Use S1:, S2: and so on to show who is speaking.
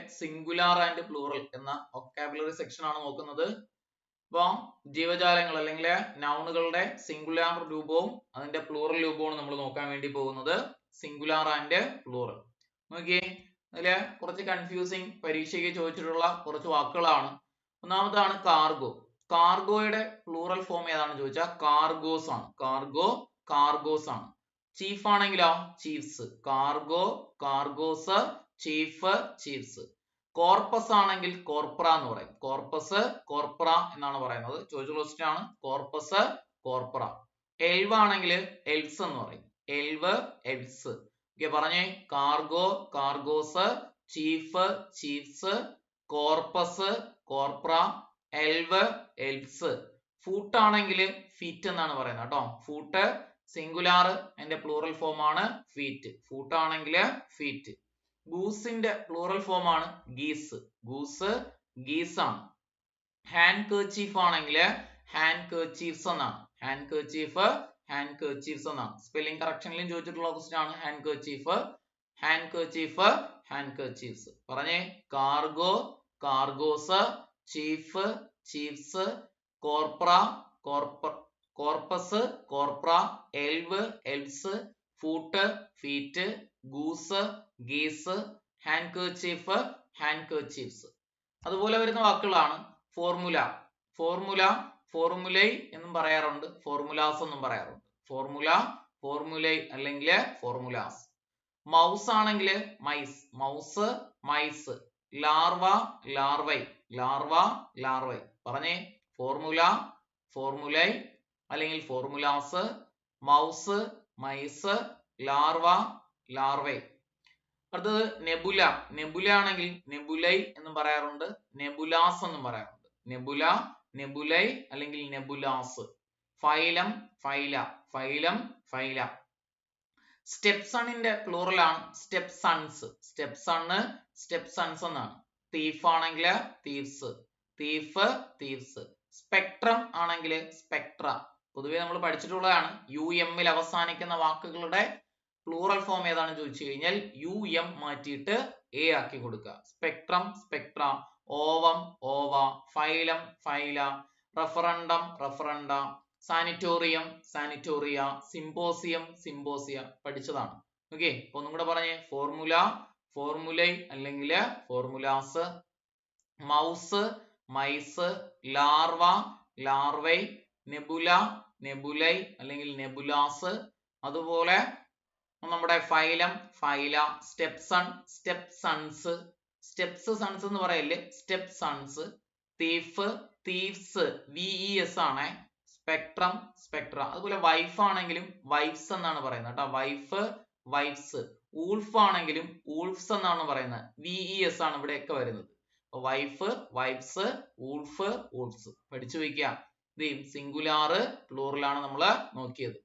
S1: Singular and plural എന്ന vocabulary section ആണ് നോക്കുന്നത്. അപ്പോൾ ജീവജാലങ്ങൾ അല്ലെങ്കിൽ നൗണുകളുടെ സിംഗുലാർ രൂപവും അതിന്റെ പ്ലൂറൽ രൂപവും നമ്മൾ നോക്കാൻ വേണ്ടി പോകുന്നത്. Singular and plural. നോക്കിയേ, അതില് കുറച്ച് കൺഫ്യൂസിങ് പരീക്ഷയ്ക്ക് ചോദിച്ചിട്ടുള്ള കുറച്ച് വാക്കുകളാണ്. ഒന്നാമതാണ് കാർഗോ. കാർഗോയുടെ പ്ലൂറൽ ഫോം ഏതാണെന്ന് ചോദിച്ചാൽ കാർഗോസ് ആണ്. കാർഗോസ് ആണ്. ചീഫ് ആണെങ്കിലോ chiefs. Cargo, cargoes, chief, chiefs. Corpus ആണെങ്കിൽ കോർപ്ര എന്ന് പറയും. കോർപ്പസ്, കോർപ്ര എന്നാണ് പറയുന്നത്. ചോദിച്ച ക്വസ്റ്റ്യൻ ആണ്. Corpus, corpora. എൽവ് ആണെങ്കിൽ എൽസ് എന്ന് പറയും. Elf, elves. ഓക്കെ, പറഞ്ഞേ. Cargo, cargoes, chief, chiefs, corpus, corpora, elf, elves. Foot ആണെങ്കിൽ ഫീറ്റ് എന്നാണ് പറയുന്നത് കേട്ടോ. ഫൂട്ട് സിംഗുലാർ, അതിന്റെ പ്ലൂറൽ ഫോം ആണ് ഫീറ്റ്. ഫൂട്ട് ആണെങ്കിൽ ഫീറ്റ്. ഗൂസിന്റെ പ്ലൂറൽ ഫോം ആണ് ഗീസ്. ഗൂസ്, ഗീസ് ആണ്. ഹാൻഡ് കർച്ചീഫ് ആണെങ്കിൽ ഹാൻഡ് കർച്ചീഫ്സ് എന്നാണ്. ഹാൻഡ് കർച്ചീഫ്, ഹാൻഡ് കർച്ചീഫ്സ് എന്നാണ്. സ്പെല്ലിംഗ് കറക്ഷനിലും ചോദിച്ചിട്ടുള്ള ക്വസ്റ്റ്യൻ ആണ് handkerchief. Handkerchief, handkerchiefs. പറഞ്ഞേ. Cargo, cargoes, chief, chiefs, corpora, corpus, corpora, elf, elves, foot, feet, goose, geese, handkerchief, handkerchiefs. അതുപോലെ വരുന്ന വാക്കുകളാണ് formula. Formula, ഫോർമുലൈ എന്നും പറയാറുണ്ട്. Formulas എന്നും പറയാറുണ്ട്. ഫോർമുല, ഫോർമുലൈ അല്ലെങ്കിൽ ഫോർമുലാസ്. മൗസ് ആണെങ്കിൽ mice. Mouse, mice. Larva, larvae. Larva, larvae. പറഞ്ഞേ. ഫോർമുല, ഫോർമുലൈ അല്ലെങ്കിൽ formulas, mouse, mice, larva, larvae. അടുത്തത് നെബുല. നെബുല ആണെങ്കിൽ നെബുലൈ എന്നും പറയാറുണ്ട്. നെബുലാസ് എന്നും പറയാറുണ്ട്. നെബുല, നെബുലൈ അല്ലെങ്കിൽ nebulas. Phylum, phyla. Phylum, phyla. Step സണ്ണിന്റെ പ്ലൂറൽ ആണ് step sons. Step son, step sons എന്നാണ്. തീഫ് ആണെങ്കിൽ തീഫ്സ്. Thief, thieves. സ്പെക്ട്രം ആണെങ്കിൽ സ്പെക്ട്ര. പൊതുവെ നമ്മൾ പഠിച്ചിട്ടുള്ളതാണ്. ൽ അവസാനിക്കുന്ന വാക്കുകളുടെ പ്ലൂറൽ ഫോം ഏതാണെന്ന് ചോദിച്ചു കഴിഞ്ഞാൽ UM മാറ്റിയിട്ട് A ആക്കി കൊടുക്കുക. Spectrum, spectra. Ovum, ova. Phylum, phyla. Referendum, referenda. Sanatorium, sanatoria. Symposium, symposia. പഠിച്ചതാണ്. ഓക്കെ, അപ്പൊ ഒന്നും കൂടെ പറഞ്ഞേ. ഫോർമുല, ഫോർമുലൈ അല്ലെങ്കിൽ formulas. Mouse, mice. Larva, larvae. Nebula, nebulae അല്ലെങ്കിൽ നെബുലാസ്. അതുപോലെ നമ്മുടെ phylum, phyla. Step son, step sons. Steps sons എന്ന് പറയല്ലേ, step sons. Thief, thieves. VES ആണ്. Spectrum, spectra. അതുപോലെ വൈഫ് ആണെങ്കിലും വൈഫ്സ് എന്നാണ് പറയുന്നത് കേട്ടോ. Wife, wives. ഊൾഫ് ആണെങ്കിലും ഊൾഫ്സ് എന്നാണ് പറയുന്നത്. VES ആണ് ഇവിടെയൊക്കെ വരുന്നത്. Wife, wives, wolf, wolves. പഠിച്ചു വയ്ക്കുക. സിംഗുലാർ, പ്ലൂറൽ ആണ് നമ്മൾ നോക്കിയത്.